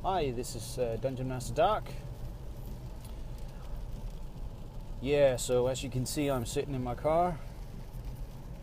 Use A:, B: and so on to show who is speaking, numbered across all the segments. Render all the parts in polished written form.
A: Hi, this is Dungeon Master Dark. Yeah, so as you can see, I'm sitting in my car.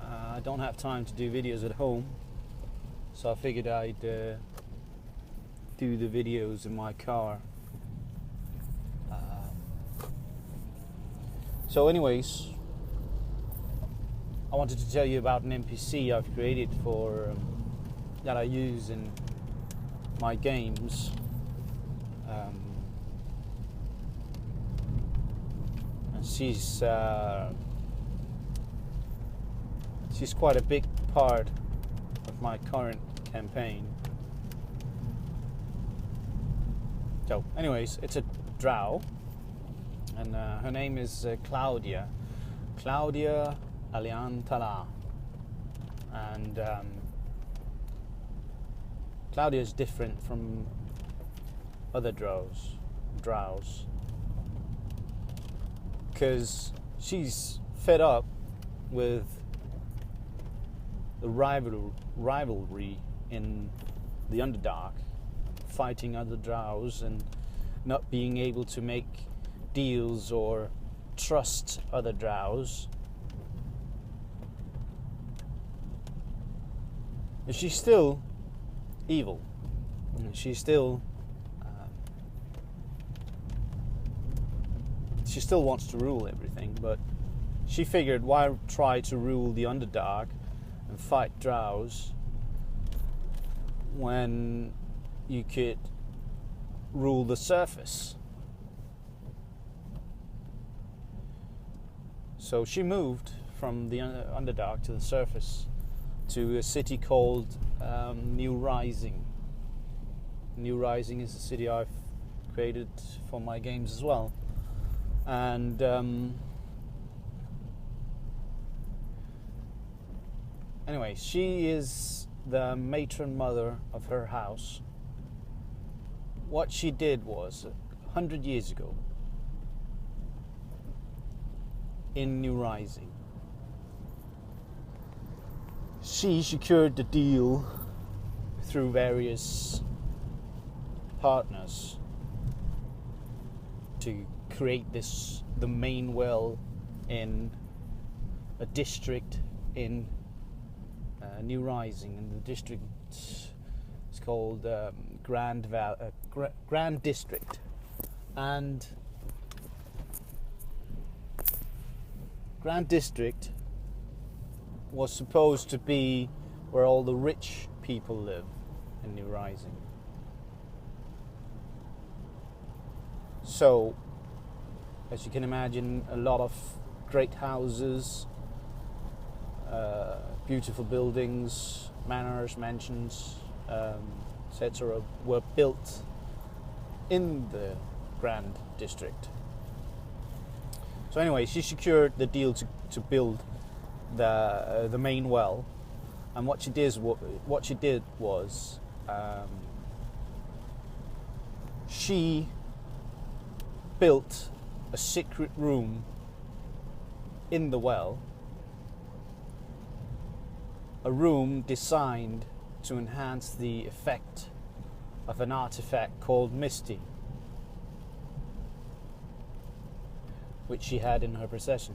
A: I don't have time to do videos at home, so I figured I'd do the videos in my car. So anyways, I wanted to tell you about an NPC I've created for that I use in my games. And she's quite a big part of my current campaign. So anyways, it's a drow, and her name is Claudia Alean Tlar, and Claudia is different from other drows because she's fed up with the rivalry in the Underdark, fighting other drows and not being able to make deals or trust other drows. And she's still evil. She still wants to rule everything, but she figured, why try to rule the Underdark and fight drows when you could rule the surface? So she moved from the Underdark to the surface to a city called New Rising. New Rising is a city I've created for my games as well. And anyway, she is the matron mother of her house. What she did was, 100 years ago, in New Rising, she secured the deal through various partners to create the main well in a district in New Rising, and the district is called Grand District. And Grand District was supposed to be where all the rich people live in New Rising. So, as you can imagine, a lot of great houses, beautiful buildings, manors, mansions, etc. were built in the Grand District. So anyway, she secured the deal to build the main well, and what she did was she built a secret room in the well, a room designed to enhance the effect of an artifact called Misty, which she had in her possession.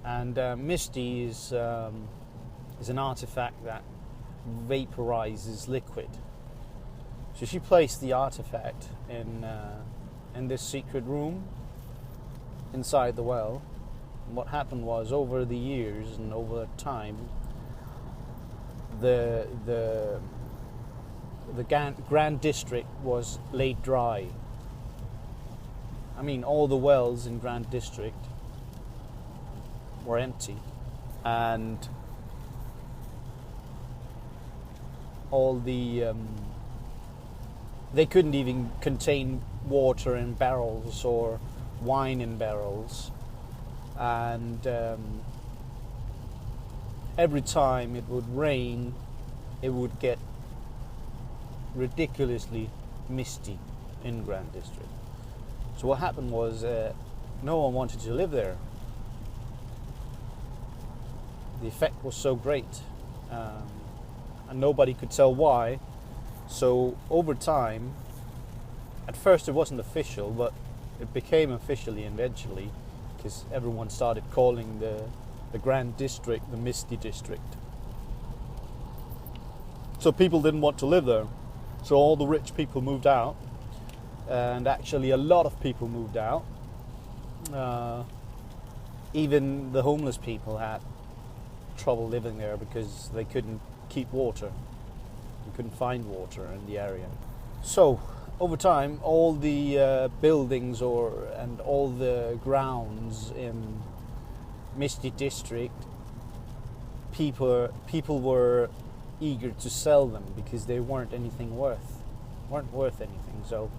A: And Misty is an artifact that vaporizes liquid. So she placed the artifact in this secret room inside the well. And what happened was, over the years and over time, the Grand District was laid dry. I mean, all the wells in Grand District were empty, and all the they couldn't even contain water in barrels or wine in barrels, and every time it would rain, it would get ridiculously misty in Grand District. So what happened was, no one wanted to live there. The effect was so great, and nobody could tell why. So over time, at first it wasn't official, but it became officially eventually, because everyone started calling the Grand District the Misty District. So people didn't want to live there. So all the rich people moved out, and actually a lot of people moved out. Even the homeless people had trouble living there because they couldn't keep water. They couldn't find water in the area. So over time, all the buildings and all the grounds in Misty District, people were eager to sell them because they weren't worth anything. So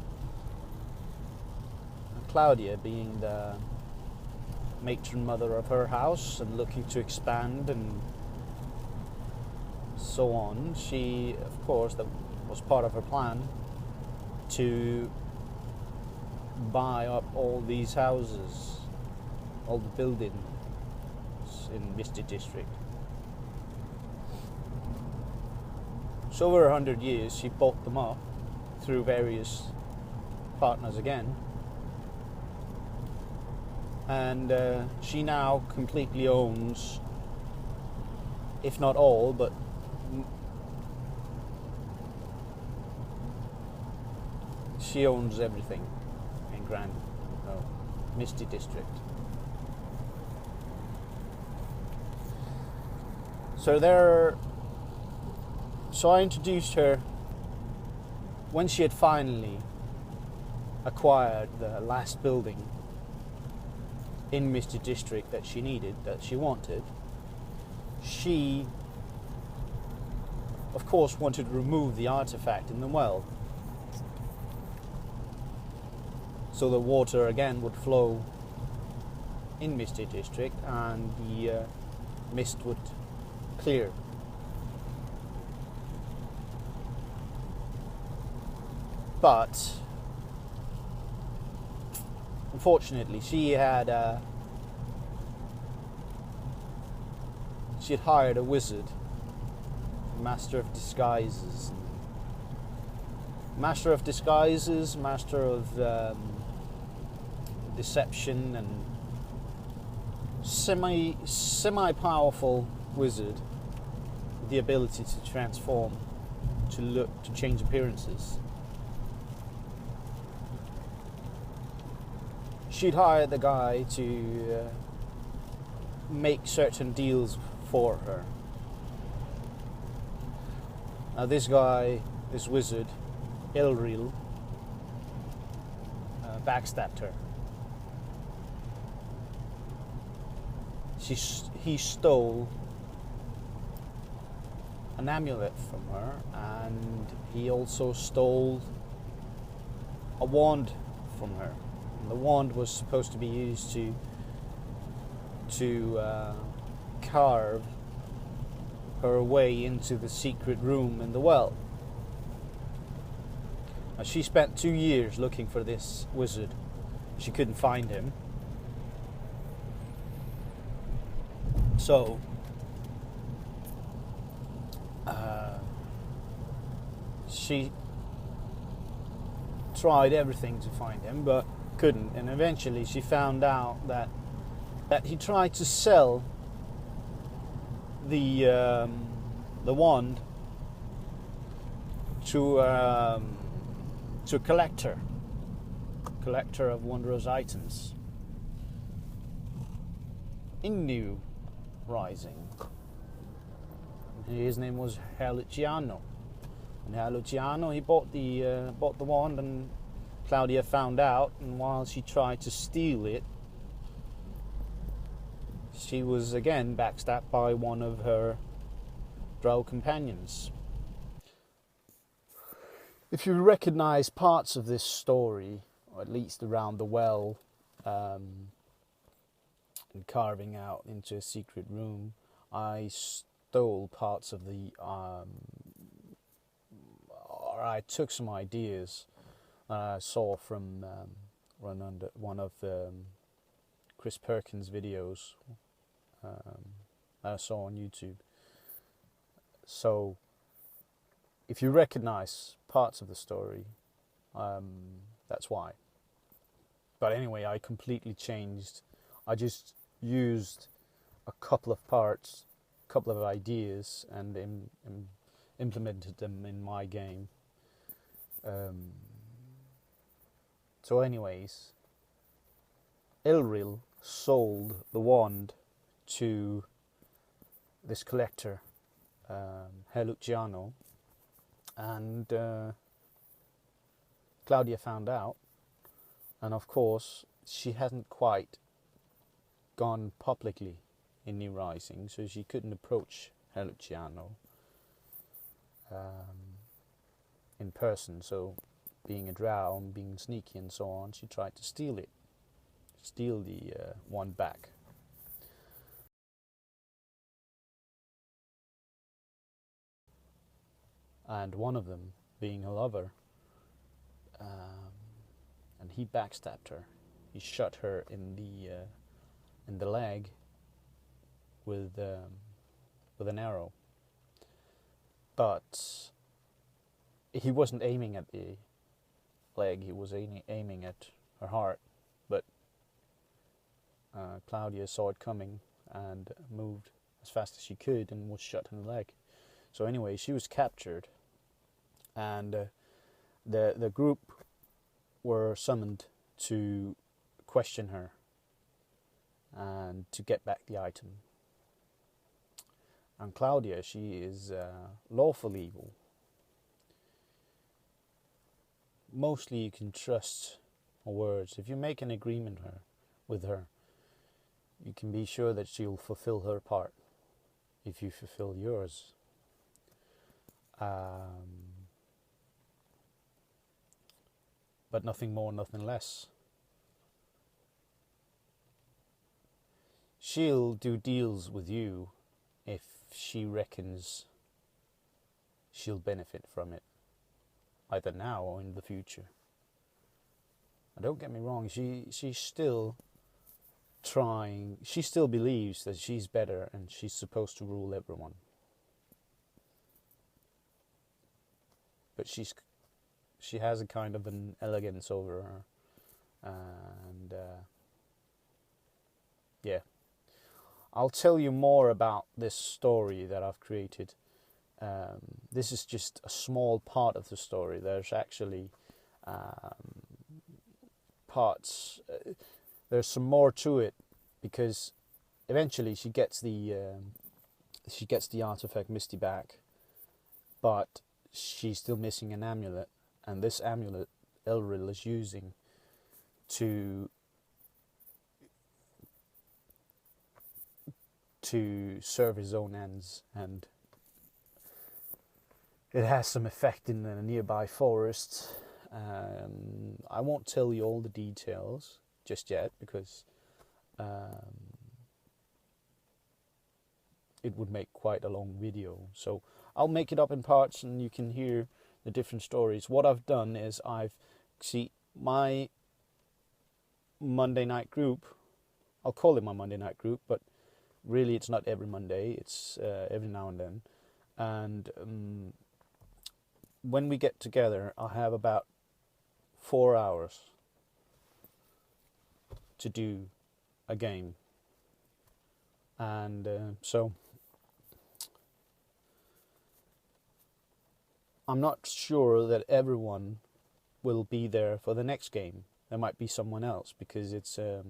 A: Claudia, being the matron mother of her house and looking to expand and so on, she, of course, that was part of her plan, to buy up all these houses, all the buildings in Misty District. So over 100 years, she bought them up through various partners again. And she now completely owns, if not all, but she owns everything in Misty District. So I introduced her when she had finally acquired the last building in Misty District that she needed, that she wanted. She, of course, wanted to remove the artifact in the well, so the water again would flow in Misty District and the mist would clear. But unfortunately, she had hired a wizard, master of disguises, master of deception, and semi-powerful wizard with the ability to transform, to change appearances. She'd hired the guy to make certain deals for her. Now this wizard, Elril, backstabbed her. He stole an amulet from her, and he also stole a wand from her. And the wand was supposed to be used to carve her way into the secret room in the well. Now, she spent 2 years looking for this wizard. She couldn't find him. So she tried everything to find him, but couldn't. And eventually she found out that he tried to sell the wand to a collector of wondrous items in New Rising. His name was Luciano. And Luciano, he bought the wand, and Claudia found out, and while she tried to steal it, she was again backstabbed by one of her drow companions. If you recognize parts of this story, or at least around the well, and carving out into a secret room, I stole parts of or I took some ideas I saw from one of Chris Perkins videos I saw on YouTube, So if you recognize parts of the story, that's why. But anyway, I completely changed. I just used a couple of parts, a couple of ideas, and implemented them in my game. So anyways, Elril sold the wand to this collector, Luciano, and Claudia found out, and of course she hadn't quite gone publicly in New Rising, so she couldn't approach Luciano in person. So being a drow and being sneaky and so on, she tried to steal the wand back. And one of them being a lover, and he backstabbed her. He shot her in the leg with an arrow. But he wasn't aiming at the leg, he was aiming at her heart. But Claudia saw it coming and moved as fast as she could and was shot in the leg. So anyway, she was captured, and the group were summoned to question her and to get back the item. And Claudia, she is lawful evil. Mostly you can trust her words. If you make an agreement with her, you can be sure that she'll fulfill her part if you fulfill yours. But nothing more, nothing less. She'll do deals with you if she reckons she'll benefit from it, either now or in the future. And don't get me wrong, she's still trying, she still believes that she's better and she's supposed to rule everyone. But she has a kind of an elegance over her, and yeah. I'll tell you more about this story that I've created. This is just a small part of the story. There's actually parts. There's some more to it, because eventually she gets the artifact Misty back, but she's still missing an amulet, and this amulet Elril is using to serve his own ends, and it has some effect in a nearby forest. I won't tell you all the details just yet, because it would make quite a long video. So I'll make it up in parts and you can hear the different stories. What I've done is my Monday night group, I'll call it my Monday night group, but really it's not every Monday, it's every now and then. And when we get together, I'll have about 4 hours to do a game. And so I'm not sure that everyone will be there for the next game. There might be someone else, because it's a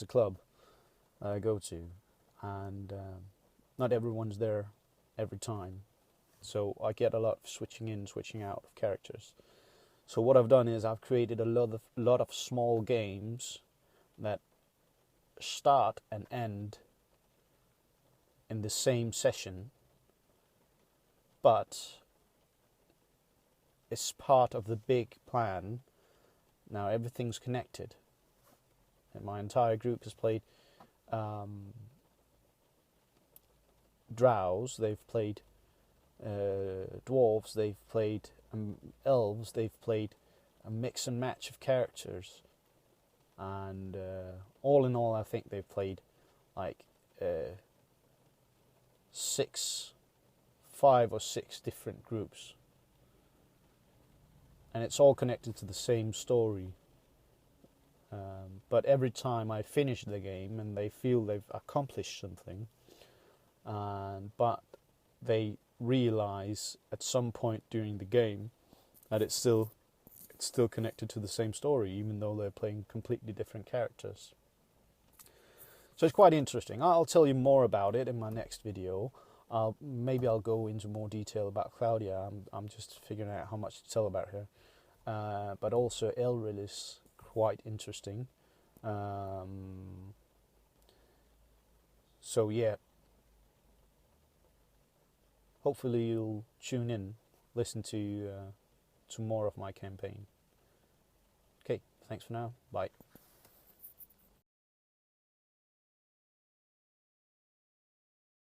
A: club I go to, and not everyone's there every time. So I get a lot of switching in, switching out of characters. So what I've done is I've created a lot of small games that start and end in the same session, but it's part of the big plan. Now everything's connected. And my entire group has played drows, they've played dwarves, they've played elves, they've played a mix and match of characters, and all in all I think they've played like 5 or 6 different groups, and it's all connected to the same story. But every time I finish the game and they feel they've accomplished something, but they realize at some point during the game that it's still connected to the same story, even though they're playing completely different characters. So it's quite interesting. I'll tell you more about it in my next video. Maybe I'll go into more detail about Claudia. I'm just figuring out how much to tell about her. But also Elril is quite interesting. So yeah, hopefully you'll tune in, listen to more of my campaign. Okay, thanks for now. Bye.